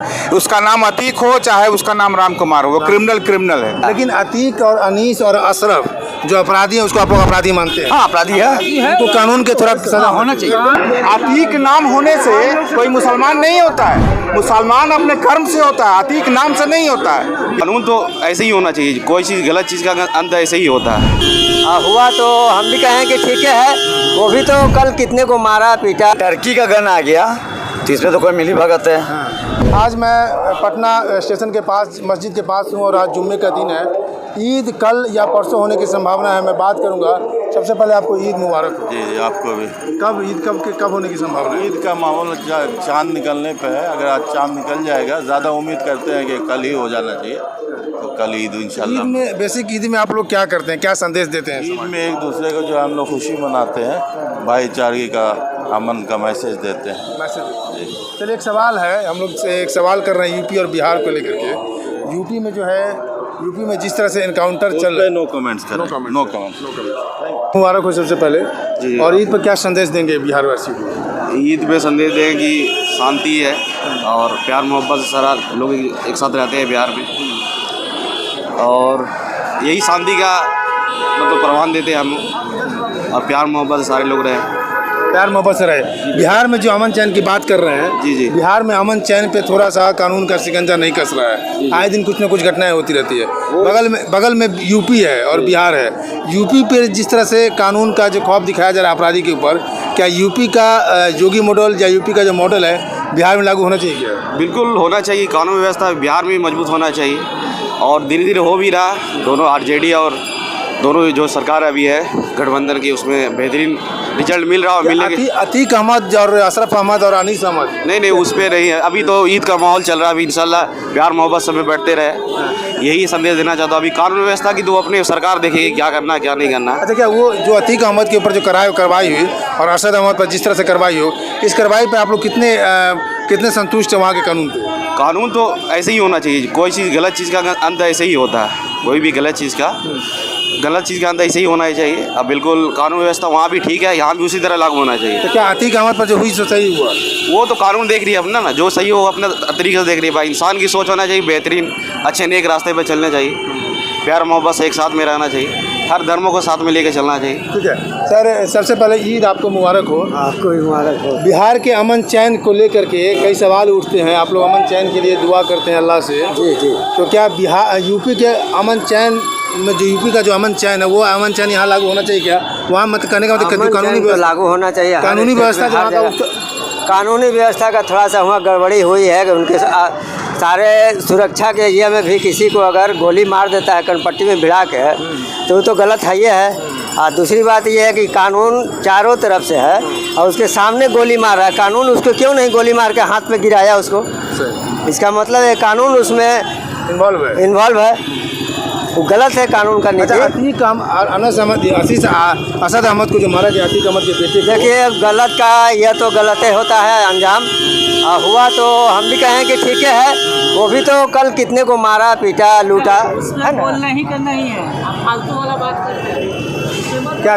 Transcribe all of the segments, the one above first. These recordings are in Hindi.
उसका नाम अतीक हो चाहे उसका नाम राम कुमार हो, वो क्रिमिनल है। लेकिन अतीक और अनीस और अशरफ जो अपराधी है उसको आप लोग अपराधी मानते हैं? हाँ, अपराधी है, उनको कानून के थोड़ा सजा होना चाहिए। अतीक नाम होने से कोई मुसलमान नहीं होता है, मुसलमान अपने कर्म से होता है, अतीक नाम से नहीं होता है। कानून तो ऐसे ही होना चाहिए, कोई चीज़ गलत चीज़ का अंत ऐसे ही होता है। हुआ तो हम भी कहें कि ठीक है, वो भी तो कल कितने को मारा पीटा। टर्की का गन आ गया तो इसमें तो कोई मिली भगत है। आज मैं पटना स्टेशन के पास मस्जिद के पास हूँ और आज जुम्मे का दिन है। ईद कल या परसों होने की संभावना है। मैं बात करूँगा, सबसे पहले आपको ईद मुबारक हो। जी आपको भी। कब ईद कब होने की संभावना है? ईद का माहौल चांद निकलने पे है। अगर आज चांद निकल जाएगा, ज़्यादा उम्मीद करते हैं कि कल ही हो जाना चाहिए, तो कल ईद इंशाल्लाह। ईद में बेसिक ईद में आप लोग क्या करते हैं, क्या संदेश देते हैं? ईद में एक दूसरे को जो हम लोग खुशी मनाते हैं, भाईचारे का, अमन का मैसेज देते हैं। चलिए, एक सवाल है, हम लोग से एक सवाल कर रहे हैं यूपी और बिहार को लेकर के। यूपी में जो है, यूपी में जिस तरह से एनकाउंटर चल रहा है, नो कमेंट्स करें, नो कमेंट्स। मुबारक हो सबसे पहले। जी। और ईद पर क्या संदेश देंगे बिहार वासियों को? ईद में संदेश दें कि शांति है और प्यार मोहब्बत से सारा लोग एक साथ रहते हैं बिहार में, और यही शांति का मतलब प्रमाण देते हैं हम लोग, और प्यार मोहब्बत से सारे लोग रहें। प्यार मोहब्बत से रहे। बिहार में जो अमन चैन की बात कर रहे हैं, जी जी, बिहार में अमन चैन पे थोड़ा सा कानून का शिकंजा नहीं कस रहा है। आए दिन कुछ ना कुछ घटनाएं होती रहती है। बगल में यूपी है और बिहार है। यूपी पे जिस तरह से कानून का जो खौफ दिखाया जा रहा है अपराधी के ऊपर, क्या यूपी का जोगी मॉडल या यूपी का जो मॉडल है बिहार में लागू होना चाहिए क्या? बिल्कुल होना चाहिए। कानून व्यवस्था बिहार में मजबूत होना चाहिए, और धीरे धीरे हो भी रहा। दोनों आरजेडी और दोनों जो सरकार अभी है गठबंधन की, उसमें बेहतरीन रिजल्ट मिल रहा है। मिलने के अतीक अहमद और अशरफ अहमद और अनीस अहमद नहीं, उस पर नहीं है। अभी तो ईद का माहौल चल रहा है। अभी इंशाल्लाह प्यार मोहब्बत सब में बैठते रहे, यही संदेश देना चाहता हूँ। अभी कानून व्यवस्था की तो अपनी सरकार देखेगी क्या करना है क्या नहीं करना है। अच्छा, क्या वो जो अतीक अहमद के ऊपर जो कार्रवाई हुई और अरशद अहमद पर जिस तरह से कार्रवाई हो, इस कार्रवाई पर आप लोग कितने संतुष्ट हैं वहाँ के कानून पे? कानून तो ऐसे ही होना चाहिए, कोई चीज़ गलत चीज़ का अंत ऐसे ही होता है। कोई भी गलत चीज़ का अंत ऐसे ही होना चाहिए। अब बिल्कुल कानून व्यवस्था वहाँ भी ठीक है, यहाँ भी उसी तरह लागू होना चाहिए। तो क्या अतीक अहमद पर जो हुई सो सही हुआ? वो तो कानून देख रही है अपना ना, जो सही हो अपने तरीके से देख रही है। भाई इंसान की सोच होना चाहिए बेहतरीन, अच्छे नेक रास्ते पर चलना चाहिए, प्यार मोहब्बत से एक साथ में रहना चाहिए, हर धर्मों को साथ में लेकर चलना चाहिए। ठीक है सर, सबसे पहले ईद आपको मुबारक हो। आपको भी मुबारक हो। बिहार के अमन चैन को लेकर के कई सवाल उठते हैं, आप लोग अमन चैन के लिए दुआ करते हैं अल्लाह से। जी जी। तो क्या बिहार यूपी के अमन चैन में जो यूपी का जो अमन चैन है, वो अमन चैन यहाँ लागू होना चाहिए क्या? वहाँ मत करने का मतलब कानूनी व्यवस्था लागू होना चाहिए। कानूनी व्यवस्था कानूनी व्यवस्था का थोड़ा सा वहाँ गड़बड़ी हुई है कि उनके सारे सुरक्षा के एरिया में भी किसी को अगर गोली मार देता है कनपट्टी में भिड़ा के, तो वो तो गलत है ही है। और दूसरी बात ये है कि कानून चारों तरफ से है और उसके सामने गोली मार रहा है। कानून उसको क्यों नहीं गोली मार के हाथ में गिराया उसको? इसका मतलब है कानून उसमें इन्वॉल्व है, वो गलत है कानून का नीति। अतीक असद अहमद को जो मारा गया, अतीक अहमद के बेटे, देखिए गलत का यह तो गलत होता है अंजाम। हुआ तो हम भी कहें कि ठीक है, वो भी तो कल कितने को मारा पीटा लूटा है ना। बोलना ही करना ही है, फालतू वाला बात करते हैं।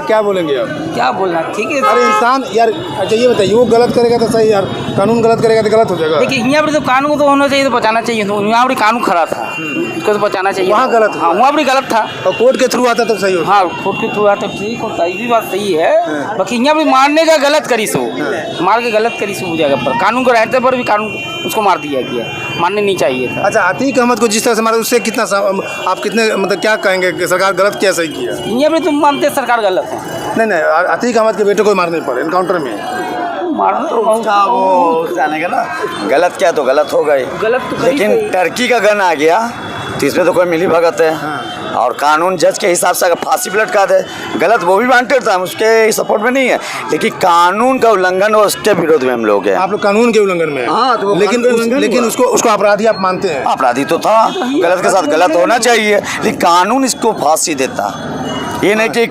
क्या बोलेंगे आप? क्या बोलना, ठीक है। अरे इंसान यार, अच्छा ये बताइए, वो गलत करेगा तो सही यार, कानून गलत करेगा तो गलत हो जाएगा। देखिए यहाँ पर तो कानून तो होना चाहिए, तो बचाना चाहिए। तो यहाँ पर कानून खरा था, उसको तो बचाना चाहिए। वहाँ गलत, हाँ वहाँ पर गलत था, और कोर्ट के थ्रू आता तो सही होता। हाँ कोर्ट के थ्रू आता ठीक होता, ये भी बात सही है। बाकी यहाँ पर मारने का गलत करी सो, मार के गलत करी सो हो जाएगा। पर कानून को रहते पर भी कानून उसको मार दिया गया, मारने नहीं चाहिए था। अच्छा, अतीक अहमद को जिस तरह से मारा, उससे कितना आप कितने मतलब क्या कहेंगे कि सरकार गलत किया सही किया? यहाँ पर तुम मानते सरकार गलत है? नहीं, अतीक अहमद के बेटे को मारने पड़े एनकाउंटर में। मारना तो वो जाने का ना, गलत क्या तो गलत हो गई, गलत तो लेकिन टर्की का गन आ गया तो इसमें तो कोई मिली भगत है। और कानून जज के हिसाब से अगर फांसी भी लटका दे, गलत वो भी वांटेड था, हम उसके सपोर्ट में नहीं है, लेकिन कानून का उल्लंघन और उसके विरोध में हम लोग हैं। आप लोग कानून के उल्लंघन में हैं। हाँ, तो लेकिन उसको अपराधी आप मानते हैं? अपराधी तो था, गलत के साथ गलत होना चाहिए, लेकिन कानून इसको फांसी देता। ये नहीं कि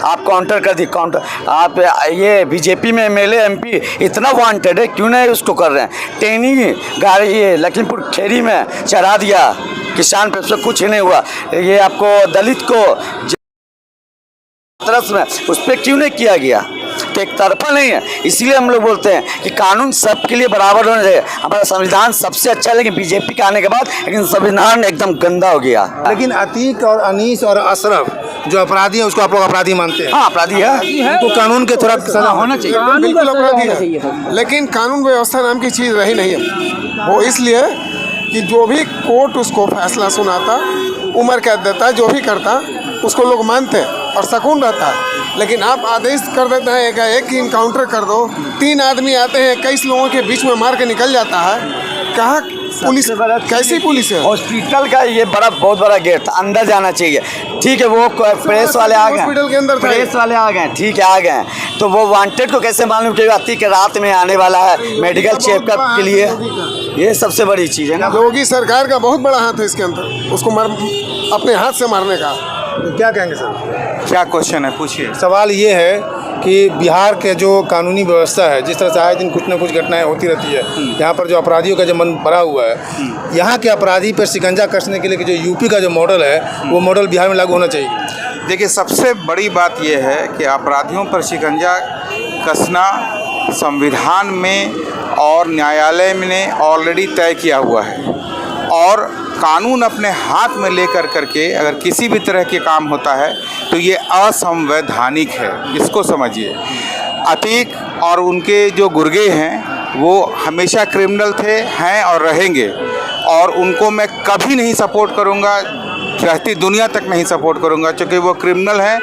आप काउंटर कर दी, काउंटर आप ये बीजेपी में एमएलए एमपी इतना वांटेड है, क्यों नहीं उसको कर रहे हैं? टेनी गाड़ी ये लखीमपुर खेड़ी में चढ़ा दिया किसान पे, उससे कुछ नहीं हुआ। ये आपको दलित को तरस में उस पर क्यों नहीं किया गया? सिर्फ एक तरफा नहीं है। इसलिए हम लोग बोलते हैं कि कानून सबके लिए बराबर होना चाहिए। हमारा संविधान सबसे अच्छा है, लेकिन बीजेपी के आने के बाद लेकिन संविधान एकदम गंदा हो गया। लेकिन अतीक और अनीस और अशरफ जो अपराधी है उसको आप लोग अपराधी मानते हैं? हाँ, अपराधी है, तो कानून के थोड़ा सजा होना चाहिए। बिल्कुल अपराधी है, लेकिन कानून व्यवस्था नाम की चीज़ रही नहीं है। वो इसलिए कि जो भी कोर्ट उसको फैसला सुनाता, उम्र कैद देता, जो भी करता उसको लोग मानते और सुकून रहता। लेकिन आप आदेश कर देते हैं एक ही इनकाउंटर कर दो, 3 आदमी आते हैं 21 लोगों के बीच में मार के निकल जाता है। कहाँ पुलिस, कैसी पुलिस है? हॉस्पिटल का ये बहुत बड़ा गेट था, अंदर जाना चाहिए। ठीक है, वो प्रेस वाले आ गए, हॉस्पिटल के अंदर प्रेस वाले आ गए, ठीक है आ गए, तो वो वांटेड को कैसे मालूम कि अतीक के रात में आने वाला है मेडिकल चेकअप के लिए? ये सबसे बड़ी चीज़ है ना। योगी सरकार का बहुत बड़ा हाथ है इसके अंदर, उसको अपने हाथ से मारने का। तो क्या कहेंगे सर? क्या क्वेश्चन है, पूछिए। सवाल ये है कि बिहार के जो कानूनी व्यवस्था है, जिस तरह से आए दिन कुछ ना कुछ घटनाएं होती रहती है, यहाँ पर जो अपराधियों का जो मन भरा हुआ है, यहाँ के अपराधी पर शिकंजा कसने के लिए कि जो यूपी का जो मॉडल है वो मॉडल बिहार में लागू होना चाहिए। देखिए, सबसे बड़ी बात यह है कि अपराधियों पर शिकंजा कसना संविधान में और न्यायालय ने ऑलरेडी तय किया हुआ है, और कानून अपने हाथ में लेकर करके अगर किसी भी तरह के काम होता है तो ये असंवैधानिक है, इसको समझिए। अतीक और उनके जो गुर्गे हैं वो हमेशा क्रिमिनल थे, हैं और रहेंगे, और उनको मैं कभी नहीं सपोर्ट करूँगा, रहती दुनिया तक नहीं सपोर्ट करूँगा, क्योंकि वो क्रिमिनल हैं।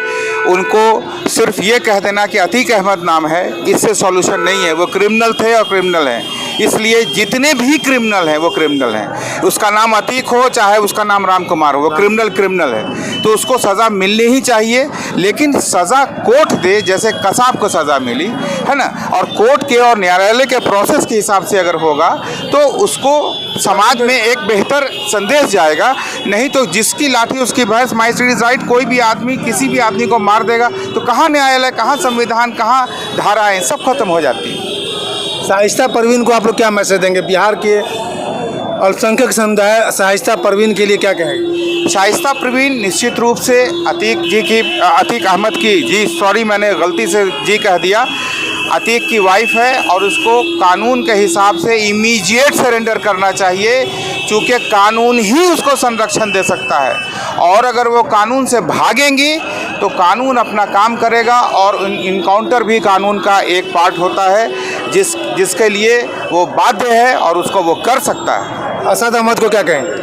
उनको सिर्फ ये कह देना कि अतीक अहमद नाम है, इससे सॉल्यूशन नहीं है। वो क्रिमिनल थे और क्रिमिनल हैं, इसलिए जितने भी क्रिमिनल हैं वो क्रिमिनल हैं। उसका नाम अतीक हो चाहे उसका नाम राम कुमार हो, वो क्रिमिनल है, तो उसको सज़ा मिलनी ही चाहिए। लेकिन सज़ा कोर्ट दे, जैसे कसाब को सज़ा मिली है ना, और कोर्ट के और न्यायालय के प्रोसेस के हिसाब से अगर होगा तो उसको समाज में एक बेहतर संदेश जाएगा। नहीं तो जिसकी लाठी उसकी भैंस, माई स्ट्रीट इज राइट, कोई भी आदमी किसी भी आदमी को मार देगा तो कहाँ न्यायालय, कहाँ संविधान, कहाँ धाराएं, सब खत्म हो जाती है। शाइस्ता परवीन को आप लोग क्या मैसेज देंगे? बिहार के अल्पसंख्यक समुदाय शाइस्ता परवीन के लिए क्या कहेंगे? शाइस्ता परवीन निश्चित रूप से अतीक अहमद की सॉरी मैंने गलती से जी कह दिया, अतीक की वाइफ है, और उसको कानून के हिसाब से इमीडिएट सरेंडर करना चाहिए, चूँकि कानून ही उसको संरक्षण दे सकता है। और अगर वो कानून से भागेंगी तो कानून अपना काम करेगा, और इनकाउंटर भी कानून का एक पार्ट होता है जिसके लिए वो बाध्य है और उसको वो कर सकता है। असद अहमद को क्या कहेंगे?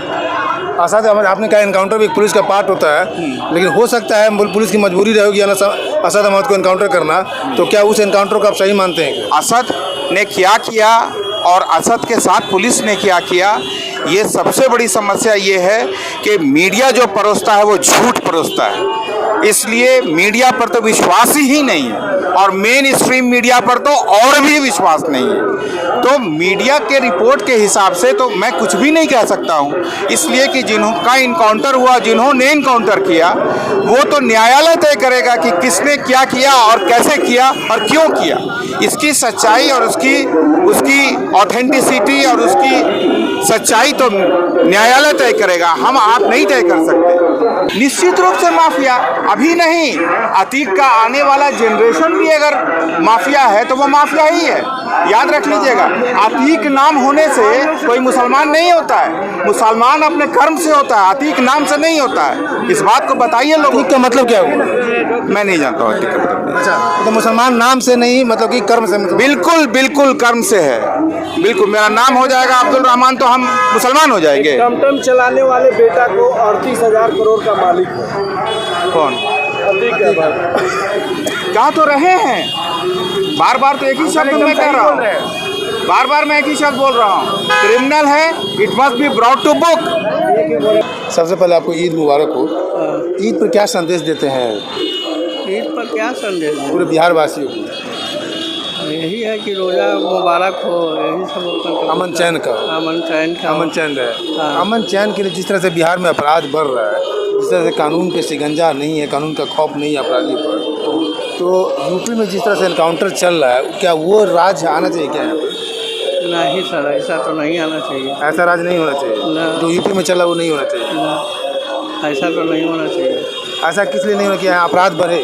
असद अहमद, आपने कहा इनकाउंटर भी एक पुलिस का पार्ट होता है, लेकिन हो सकता है पुलिस की मजबूरी रहेगी असद अहमद को इनकाउंटर करना, तो क्या उस इनकाउंटर को आप सही मानते हैं? असद ने क्या किया और असद के साथ पुलिस ने क्या किया, ये सबसे बड़ी समस्या ये है कि मीडिया जो परोसता है वो झूठ परोसता है, इसलिए मीडिया पर तो विश्वास ही नहीं है, और मेन स्ट्रीम मीडिया पर तो और भी विश्वास नहीं है। तो मीडिया के रिपोर्ट के हिसाब से तो मैं कुछ भी नहीं कह सकता हूँ, इसलिए कि जिनका इनकाउंटर हुआ, जिन्होंने इनकाउंटर किया, वो तो न्यायालय तय करेगा कि किसने क्या किया और कैसे किया और क्यों किया। इसकी सच्चाई और उसकी ऑथेंटिसिटी और उसकी सच्चाई तो न्यायालय तय करेगा, हम आप नहीं तय कर सकते। निश्चित रूप से माफिया, अभी नहीं, अतीक का आने वाला जनरेशन भी अगर माफिया है तो वो माफिया ही है, याद रख लीजिएगा। अतीक नाम होने से कोई मुसलमान नहीं होता है, मुसलमान अपने कर्म से होता है, अतीक नाम से नहीं होता है। इस बात को बताइए लोगों का मतलब क्या हुआ? मैं नहीं जानता हूँ अतीक का मतलब। अच्छा, तो मुसलमान नाम से नहीं, मतलब कि कर्म से? बिल्कुल बिल्कुल कर्म से है, बिल्कुल। मेरा नाम हो जाएगा अब्दुल रहमान तो हम मुसलमान हो जाएंगे। टमटम चलाने वाले बेटा को 38,000 करोड़ का मालिक है। कौन? अतीक अहमद। कहा तो रहे हैं, बार बार तो एक ही शब्द मैं कह रहा हूँ, बार बार मैं एक ही शब्द बोल रहा हूँ, क्रिमिनल है, it must be brought to book. सबसे पहले आपको ईद मुबारक हो। ईद पर क्या संदेश देते हैं? ईद पर क्या संदेश है? पूरे बिहार वासियों को यही है कि रोज़ा मुबारक हो, यही सब अपन अमन चैन का, अमन चैन रहे। हाँ। अमन चैन के लिए जिस तरह से बिहार में अपराध बढ़ रहा है, जिस तरह से कानून पे शिकंजा नहीं है, कानून का खौफ नहीं है अपराधियों पर, तो यूपी में जिस तरह से एनकाउंटर चल रहा है, क्या वो राज आना चाहिए क्या यहाँ पे? नहीं सर, ऐसा तो नहीं आना चाहिए। ऐसा राज नहीं होना चाहिए ना। जो यूपी में चला वो नहीं होना चाहिए। ना, ऐसा तो नहीं होना चाहिए। ऐसा किस लिए नहीं होना चाहिए? अपराध बढ़े,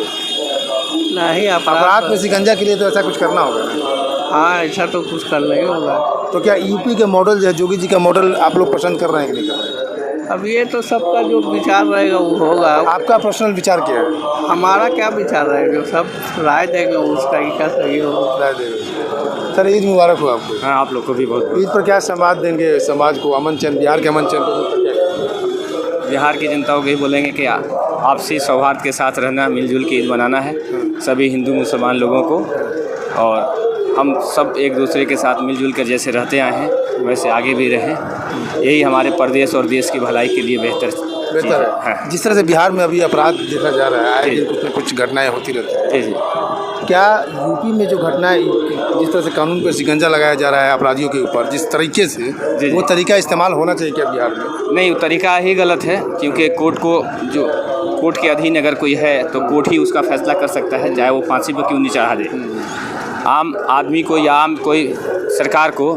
नहीं अपराध पे शिकंजा के लिए तो ऐसा कुछ करना होगा ना। हाँ, ऐसा तो कुछ करना ही होगा। तो क्या यूपी के मॉडल जो है, योगी जी का मॉडल आप लोग पसंद कर रहे हैं कि नहीं कर रहे हैं? अब ये तो सबका जो विचार रहेगा वो होगा। आपका पर्सनल विचार क्या है? हमारा क्या विचार रहेगा, जो सब राय देंगे उसका ही क्या सही होगा। राय देंगे। सर ईद मुबारक हो आपको। हाँ, आप लोग को भी बहुत। ईद पर क्या संवाद देंगे समाज को, अमन चैन, बिहार के अमन चैन को? बिहार की जनता को यही बोलेंगे कि आपसी सौहार्द के साथ रहना, मिलजुल के ईद मनाना है सभी हिंदू मुसलमान लोगों को, और हम सब एक दूसरे के साथ मिलजुल कर जैसे रहते आए हैं वैसे आगे भी रहें। यही हमारे प्रदेश और देश की भलाई के लिए बेहतर है। हाँ। जिस तरह से बिहार में अभी अपराध देखा जा रहा है, आए दिन कुछ न कुछ घटनाएं होती रहती हैं। जी जी। क्या यूपी में जो घटनाएं, जिस तरह से कानून पर शिकंजा लगाया जा रहा है अपराधियों के ऊपर, जिस तरीके से, जी। वो तरीका इस्तेमाल होना चाहिए क्या बिहार में? नहीं, वो तरीका ही गलत है, क्योंकि कोर्ट के अधीन अगर कोई है तो कोर्ट ही उसका फैसला कर सकता है, चाहे वो फांसी पर क्यों नहीं चढ़ा दे। आम आदमी को या आम कोई सरकार को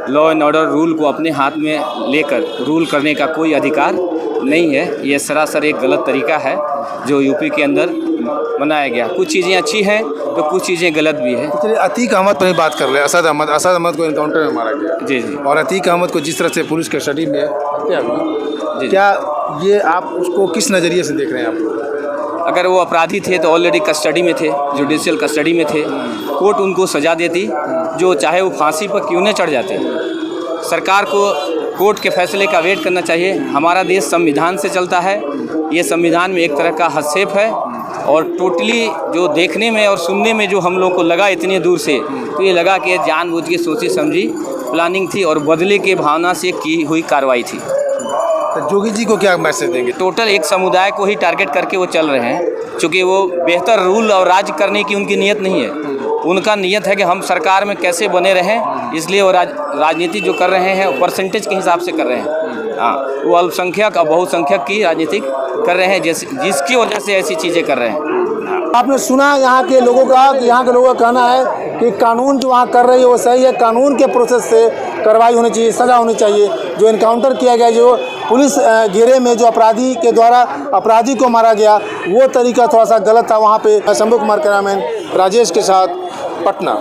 लॉ एंड ऑर्डर रूल को अपने हाथ में लेकर रूल करने का कोई अधिकार नहीं है। ये सरासर एक गलत तरीका है जो यूपी के अंदर बनाया गया। कुछ चीज़ें अच्छी हैं तो कुछ चीज़ें गलत भी हैं। चलिए, अतीक अहमद पर ही बात कर रहे हैं। असद अहमद को इनकाउंटर में मारा गया। जी जी। और अतीक अहमद को जिस तरह से पुलिस कस्टडी में हत्या हुई, जी। क्या ये आप उसको किस नज़रिए से देख रहे हैं आप लोग? अगर वो अपराधी थे तो ऑलरेडी कस्टडी में थे, जुडिशियल कस्टडी में थे, कोर्ट उनको सज़ा देती, जो चाहे वो फांसी पर क्यों न चढ़ जाते। सरकार को कोर्ट के फैसले का वेट करना चाहिए। हमारा देश संविधान से चलता है, ये संविधान में एक तरह का हस्तक्षेप है, और टोटली जो देखने में और सुनने में जो हम लोग को लगा इतने दूर से, तो ये लगा कि जानबूझ के सोची समझी प्लानिंग थी और बदले के भावना से की हुई कार्रवाई थी। तो योगी जी को क्या मैसेज देंगे? टोटल एक समुदाय को ही टारगेट करके वो चल रहे हैं, क्योंकि वो बेहतर रूल और राज करने की उनकी नीयत नहीं है। उनका नीयत है कि हम सरकार में कैसे बने रहें, इसलिए वो राजनीति जो कर रहे हैं वो परसेंटेज के हिसाब से कर रहे हैं। हाँ, वो अल्पसंख्यक और बहुसंख्यक की राजनीति कर रहे हैं, जिसकी वजह से ऐसी चीज़ें कर रहे हैं। आपने सुना यहाँ के लोगों का, कि यहाँ के लोगों का कहना है कि कानून जो वहाँ कर रही है वो सही है, कानून के प्रोसेस से कार्रवाई होनी चाहिए, सज़ा होनी चाहिए। जो इनकाउंटर किया गया, जो पुलिस घेरे में जो अपराधी के द्वारा अपराधी को मारा गया, वो तरीका थोड़ा सा गलत था। वहाँ पे शंभू कुमार कैमरामैन राजेश के साथ, पटना।